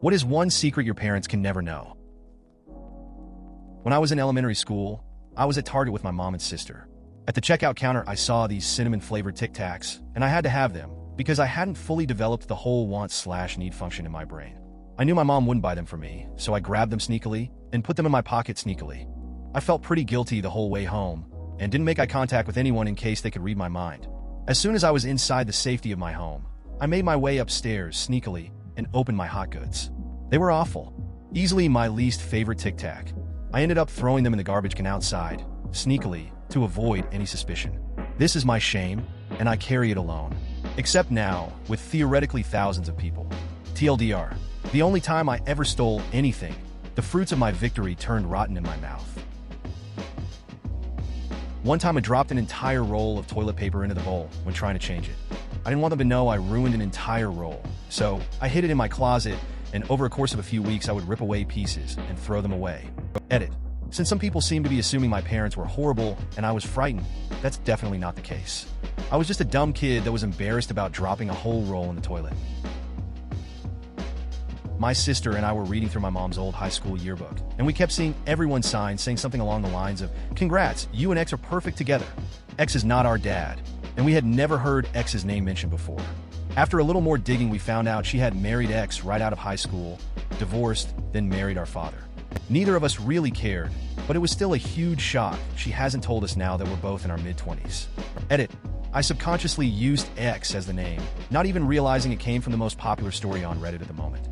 What is one secret your parents can never know? When I was in elementary school, I was at Target with my mom and sister. At the checkout counter, I saw these cinnamon-flavored Tic Tacs, and I had to have them because I hadn't fully developed the whole want/need function in my brain. I knew my mom wouldn't buy them for me, so I grabbed them sneakily and put them in my pocket sneakily. I felt pretty guilty the whole way home and didn't make eye contact with anyone in case they could read my mind. As soon as I was inside the safety of my home, I made my way upstairs sneakily and opened my hot goods. They were awful. Easily my least favorite Tic Tac. I ended up throwing them in the garbage can outside, sneakily, to avoid any suspicion. This is my shame, and I carry it alone. Except now, with theoretically thousands of people. TLDR, the only time I ever stole anything, the fruits of my victory turned rotten in my mouth. One time I dropped an entire roll of toilet paper into the bowl when trying to change it. I didn't want them to know I ruined an entire roll, so I hid it in my closet, and over a course of a few weeks I would rip away pieces and throw them away. Edit. Since some people seem to be assuming my parents were horrible and I was frightened, that's definitely not the case. I was just a dumb kid that was embarrassed about dropping a whole roll in the toilet. My sister and I were reading through my mom's old high school yearbook, and we kept seeing everyone's signs saying something along the lines of, "Congrats, you and X are perfect together. X is not our dad," and we had never heard X's name mentioned before. After a little more digging, we found out she had married X right out of high school, divorced, then married our father. Neither of us really cared, but it was still a huge shock she hasn't told us now that we're both in our mid-20s. Edit. I subconsciously used X as the name, not even realizing it came from the most popular story on Reddit at the moment.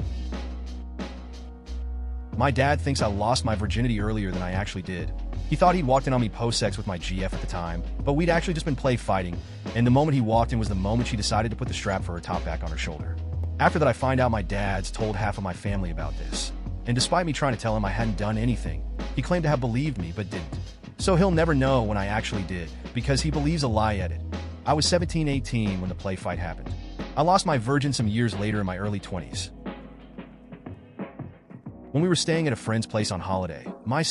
My dad thinks I lost my virginity earlier than I actually did. He thought he'd walked in on me post-sex with my GF at the time, but we'd actually just been play fighting, and the moment he walked in was the moment she decided to put the strap for her top back on her shoulder. After that, I find out my dad's told half of my family about this, and despite me trying to tell him I hadn't done anything, he claimed to have believed me but didn't. So he'll never know when I actually did, because he believes a lie. Edit. I was 17-18 when the play fight happened. I lost my virgin some years later in my early 20s. When we were staying at a friend's place on holiday, my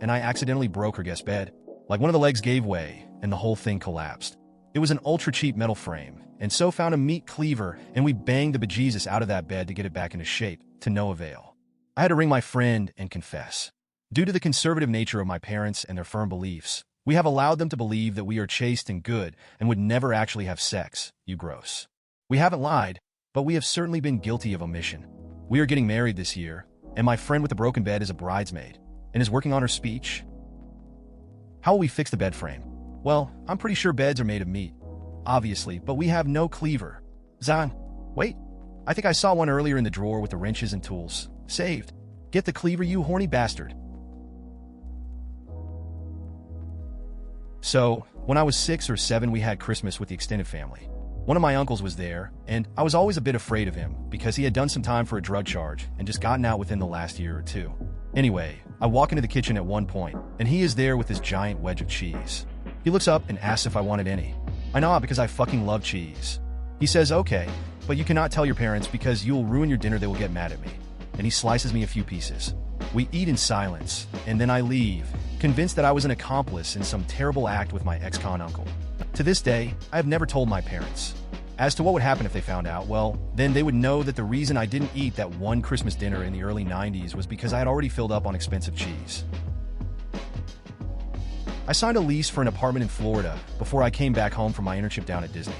and I accidentally broke her guest bed. Like one of the legs gave way, and the whole thing collapsed. It was an ultra-cheap metal frame, and so found a meat cleaver, and we banged the bejesus out of that bed to get it back into shape, to no avail. I had to ring my friend and confess. Due to the conservative nature of my parents and their firm beliefs, we have allowed them to believe that we are chaste and good and would never actually have sex, you gross. We haven't lied, but we have certainly been guilty of omission. We are getting married this year, and my friend with the broken bed is a bridesmaid and is working on her speech. How will we fix the bed frame? Well, I'm pretty sure beds are made of meat, obviously, but we have no cleaver. Zan, wait, I think I saw one earlier in the drawer with the wrenches and tools. Saved. Get the cleaver, you horny bastard. So, when I was 6 or 7, we had Christmas with the extended family. One of my uncles was there, and I was always a bit afraid of him because he had done some time for a drug charge and just gotten out within the last year or two. Anyway, I walk into the kitchen at one point, and he is there with this giant wedge of cheese. He looks up and asks if I wanted any. I nod because I fucking love cheese. He says, "Okay, but you cannot tell your parents because you will ruin your dinner, they will get mad at me." And he slices me a few pieces. We eat in silence, and then I leave, convinced that I was an accomplice in some terrible act with my ex-con uncle. To this day, I have never told my parents. As to what would happen if they found out, well, then they would know that the reason I didn't eat that one Christmas dinner in the early 90s was because I had already filled up on expensive cheese. I signed a lease for an apartment in Florida before I came back home from my internship down at Disney.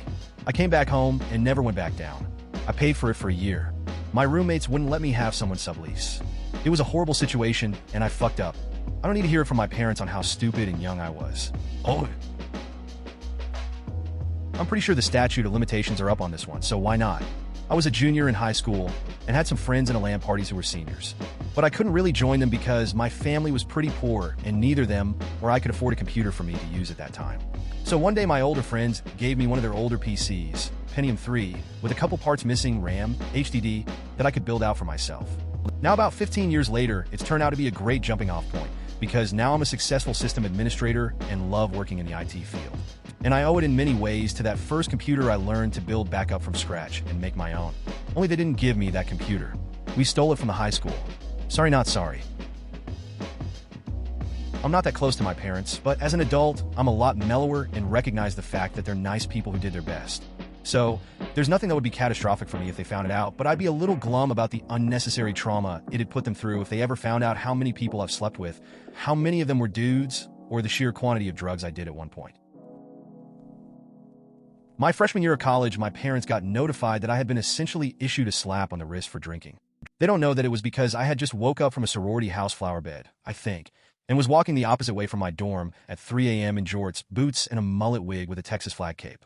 I came back home and never went back down. I paid for it for a year. My roommates wouldn't let me have someone sublease. It was a horrible situation, and I fucked up. I don't need to hear it from my parents on how stupid and young I was. Oh. I'm pretty sure the statute of limitations are up on this one, so why not? I was a junior in high school and had some friends in a LAN parties who were seniors. But I couldn't really join them because my family was pretty poor and neither them or I could afford a computer for me to use at that time. So one day my older friends gave me one of their older PCs, Pentium 3, with a couple parts missing, RAM, HDD, that I could build out for myself. Now about 15 years later, it's turned out to be a great jumping off point because now I'm a successful system administrator and love working in the IT field. And I owe it in many ways to that first computer I learned to build back up from scratch and make my own. Only they didn't give me that computer. We stole it from the high school. Sorry, not sorry. I'm not that close to my parents, but as an adult, I'm a lot mellower and recognize the fact that they're nice people who did their best. So, there's nothing that would be catastrophic for me if they found it out, but I'd be a little glum about the unnecessary trauma it'd put them through if they ever found out how many people I've slept with, how many of them were dudes, or the sheer quantity of drugs I did at one point. My freshman year of college, my parents got notified that I had been essentially issued a slap on the wrist for drinking. They don't know that it was because I had just woke up from a sorority house flower bed, I think, and was walking the opposite way from my dorm at 3 a.m. in jorts, boots, and a mullet wig with a Texas flag cape.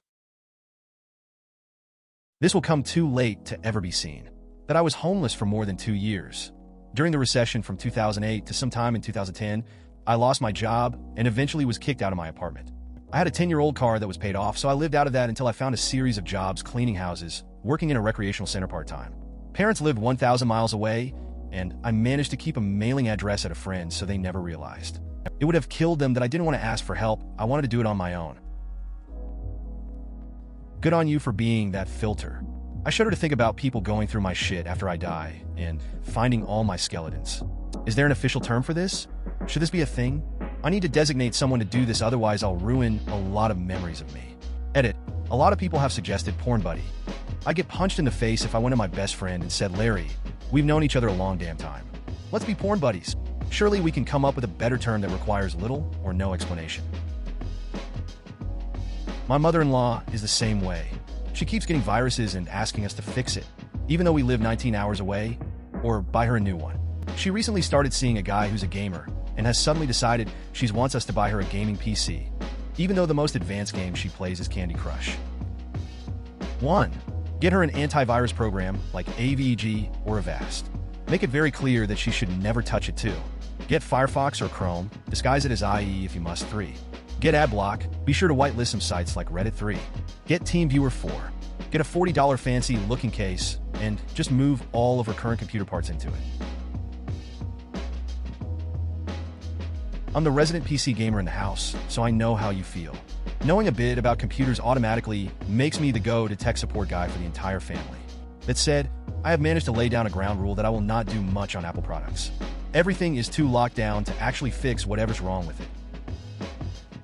This will come too late to ever be seen, that I was homeless for more than 2 years. During the recession from 2008 to sometime in 2010, I lost my job and eventually was kicked out of my apartment. I had a 10-year-old car that was paid off, so I lived out of that until I found a series of jobs cleaning houses, working in a recreational center part-time. Parents lived 1,000 miles away, and I managed to keep a mailing address at a friend so they never realized. It would have killed them that I didn't want to ask for help. I wanted to do it on my own. Good on you for being that filter. I shudder to think about people going through my shit after I die and finding all my skeletons. Is there an official term for this? Should this be a thing? I need to designate someone to do this, otherwise I'll ruin a lot of memories of me. Edit. A lot of people have suggested porn buddy. I'd get punched in the face if I went to my best friend and said, Larry, we've known each other a long damn time. Let's be porn buddies. Surely we can come up with a better term that requires little or no explanation. My mother-in-law is the same way. She keeps getting viruses and asking us to fix it, even though we live 19 hours away, or buy her a new one. She recently started seeing a guy who's a gamer and has suddenly decided she wants us to buy her a gaming PC, even though the most advanced game she plays is Candy Crush. 1. Get her an antivirus program like AVG or Avast. Make it very clear that she should never touch it too. Get Firefox or Chrome, disguise it as IE if you must. 3. Get AdBlock, be sure to whitelist some sites like Reddit. 3. Get TeamViewer. 4. Get a $40 fancy looking case and just move all of her current computer parts into it. I'm the resident PC gamer in the house, so I know how you feel. Knowing a bit about computers automatically makes me the go-to tech support guy for the entire family. That said, I have managed to lay down a ground rule that I will not do much on Apple products. Everything is too locked down to actually fix whatever's wrong with it.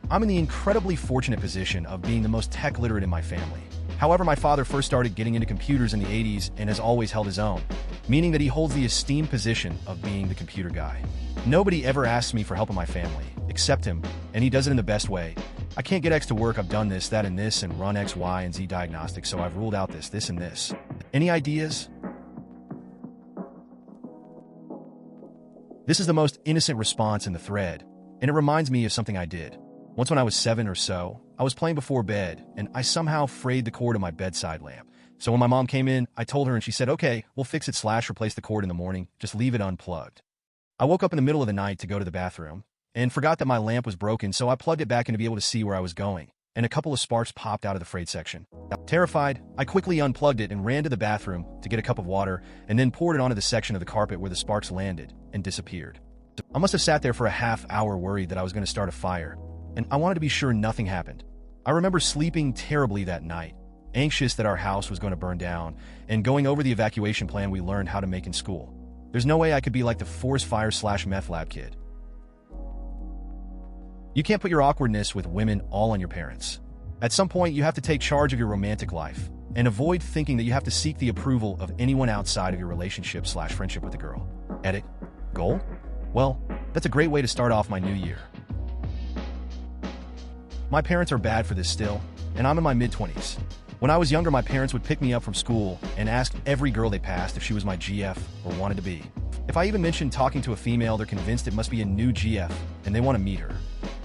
I'm in the incredibly fortunate position of being the most tech literate in my family. However, my father first started getting into computers in the 80s and has always held his own, meaning that he holds the esteemed position of being the computer guy. Nobody ever asks me for help in my family, except him, and he does it in the best way. I can't get X to work, I've done this, that, and this, and run X, Y, and Z diagnostics, so I've ruled out this, and this. Any ideas? This is the most innocent response in the thread, and it reminds me of something I did. Once when I was 7 or so, I was playing before bed, and I somehow frayed the cord of my bedside lamp. So when my mom came in, I told her, and she said, okay, we'll fix it / replace the cord in the morning, just leave it unplugged. I woke up in the middle of the night to go to the bathroom, and forgot that my lamp was broken, so I plugged it back in to be able to see where I was going, and a couple of sparks popped out of the frayed section. Terrified, I quickly unplugged it and ran to the bathroom to get a cup of water, and then poured it onto the section of the carpet where the sparks landed, and disappeared. I must have sat there for a half hour worried that I was going to start a fire, and I wanted to be sure nothing happened. I remember sleeping terribly that night, anxious that our house was going to burn down, and going over the evacuation plan we learned how to make in school. There's no way I could be like the forest fire / meth lab kid. You can't put your awkwardness with women all on your parents. At some point, you have to take charge of your romantic life, and avoid thinking that you have to seek the approval of anyone outside of your relationship / friendship with the girl. Edit. Goal? Well, that's a great way to start off my new year. My parents are bad for this still, and I'm in my mid-20s. When I was younger, my parents would pick me up from school and ask every girl they passed if she was my GF or wanted to be. If I even mentioned talking to a female, they're convinced it must be a new GF, and they want to meet her.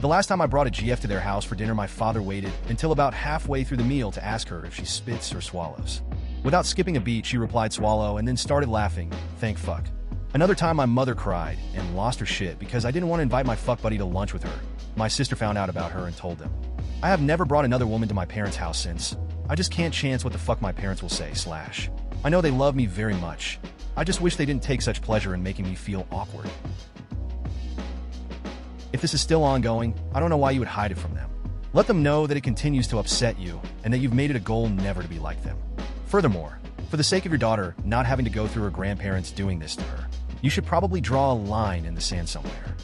The last time I brought a GF to their house for dinner, my father waited until about halfway through the meal to ask her if she spits or swallows. Without skipping a beat, she replied swallow and then started laughing, thank fuck. Another time, my mother cried and lost her shit because I didn't want to invite my fuck buddy to lunch with her. My sister found out about her and told them. I have never brought another woman to my parents' house since. I just can't chance what the fuck my parents will say / I know they love me very much. I just wish they didn't take such pleasure in making me feel awkward. If this is still ongoing, I don't know why you would hide it from them. Let them know that it continues to upset you and that you've made it a goal never to be like them. Furthermore, for the sake of your daughter not having to go through her grandparents doing this to her, you should probably draw a line in the sand somewhere.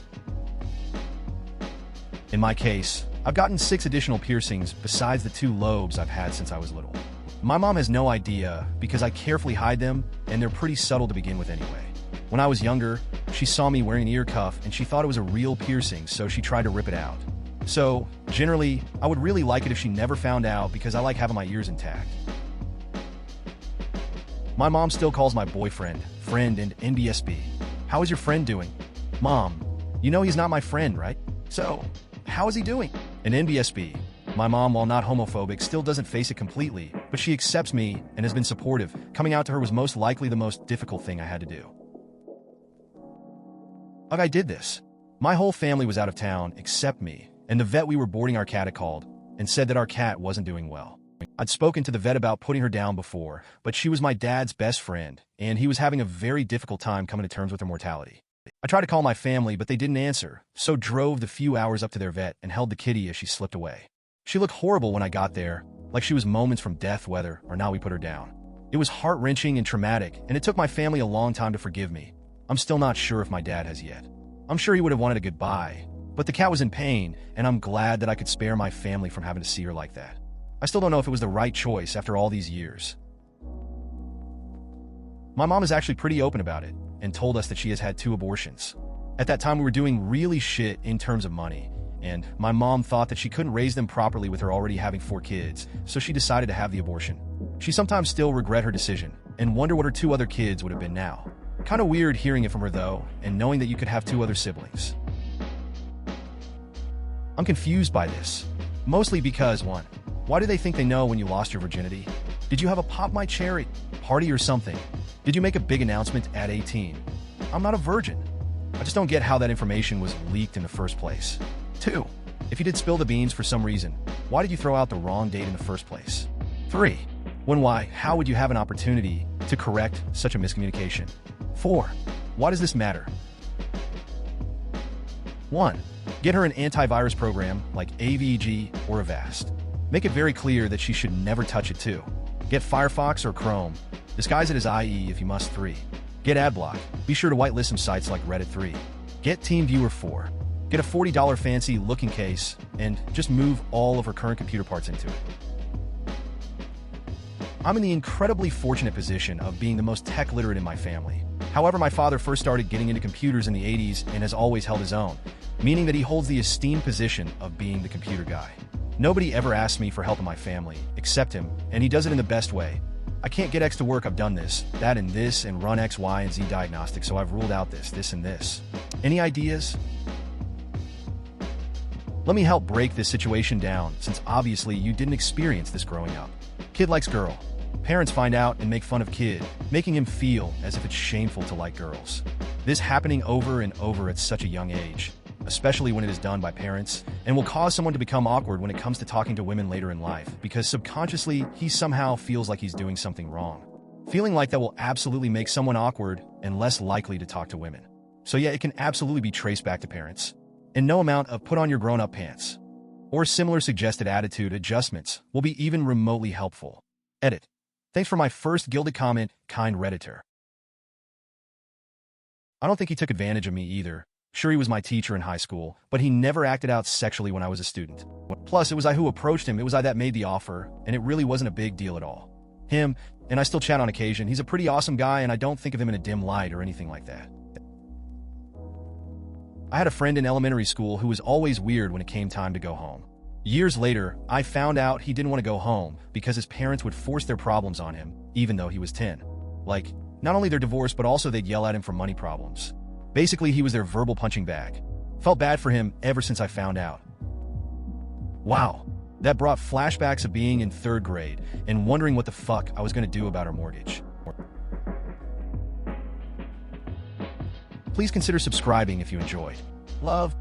In my case, I've gotten 6 additional piercings besides the 2 lobes I've had since I was little. My mom has no idea because I carefully hide them, and they're pretty subtle to begin with anyway. When I was younger, she saw me wearing an ear cuff and she thought it was a real piercing, so she tried to rip it out. So, generally, I would really like it if she never found out because I like having my ears intact. My mom still calls my boyfriend, friend, and NBSB. How is your friend doing? Mom, you know he's not my friend, right? So, how is he doing? An NBSB. My mom, while not homophobic, still doesn't face it completely, but she accepts me and has been supportive. Coming out to her was most likely the most difficult thing I had to do. I did this. My whole family was out of town except me, and the vet we were boarding our cat had called and said that our cat wasn't doing well. I'd spoken to the vet about putting her down before, but she was my dad's best friend, and he was having a very difficult time coming to terms with her mortality. I tried to call my family, but they didn't answer, so drove the few hours up to their vet and held the kitty as she slipped away. She looked horrible when I got there, like she was moments from death, whether or not we put her down. It was heart-wrenching and traumatic, and it took my family a long time to forgive me. I'm still not sure if my dad has yet. I'm sure he would have wanted a goodbye, but the cat was in pain, and I'm glad that I could spare my family from having to see her like that. I still don't know if it was the right choice after all these years. My mom is actually pretty open about it, and told us that she has had 2 abortions. At that time, we were doing really shit in terms of money, and my mom thought that she couldn't raise them properly with her already having 4 kids, so she decided to have the abortion. She sometimes still regret her decision, and wonder what her 2 other kids would have been now. Kind of weird hearing it from her though, and knowing that you could have 2 other siblings. I'm confused by this. Mostly because, 1, why do they think they know when you lost your virginity? Did you have a pop my cherry party or something? Did you make a big announcement at 18? I'm not a virgin. I just don't get how that information was leaked in the first place. 2, if you did spill the beans for some reason, why did you throw out the wrong date in the first place? 3, when why, how would you have an opportunity to correct such a miscommunication? 4, why does this matter? 1, get her an antivirus program like AVG or Avast. Make it very clear that she should never touch it too. Get Firefox or Chrome. Disguise it as IE if you must. 3, get AdBlock. Be sure to whitelist some sites like Reddit. 3, get TeamViewer. 4, get a $40 fancy looking case and just move all of her current computer parts into it. I'm in the incredibly fortunate position of being the most tech literate in my family. However, my father first started getting into computers in the 80s and has always held his own, meaning that he holds the esteemed position of being the computer guy. Nobody ever asks me for help in my family, except him, and he does it in the best way. I can't get X to work, I've done this, that, and this, and run X, Y, and Z diagnostics, so I've ruled out this, and this. Any ideas? Let me help break this situation down, since obviously you didn't experience this growing up. Kid likes girl. Parents find out and make fun of kid, making him feel as if it's shameful to like girls. This happening over and over at such a young age, especially when it is done by parents, and will cause someone to become awkward when it comes to talking to women later in life, because subconsciously, he somehow feels like he's doing something wrong. Feeling like that will absolutely make someone awkward and less likely to talk to women. So yeah, it can absolutely be traced back to parents. And no amount of put on your grown-up pants or similar suggested attitude adjustments will be even remotely helpful. Edit. Thanks for my first gilded comment, kind Redditor. I don't think he took advantage of me either. Sure, he was my teacher in high school, but he never acted out sexually when I was a student. Plus, it was I who approached him, it was I that made the offer, and it really wasn't a big deal at all. Him, and I still chat on occasion, he's a pretty awesome guy, and I don't think of him in a dim light or anything like that. I had a friend in elementary school who was always weird when it came time to go home. Years later, I found out he didn't want to go home because his parents would force their problems on him, even though he was 10. Like, not only their divorce, but also they'd yell at him for money problems. Basically, he was their verbal punching bag. Felt bad for him ever since I found out. Wow, that brought flashbacks of being in 3rd grade and wondering what the fuck I was going to do about our mortgage. Please consider subscribing if you enjoyed. Love.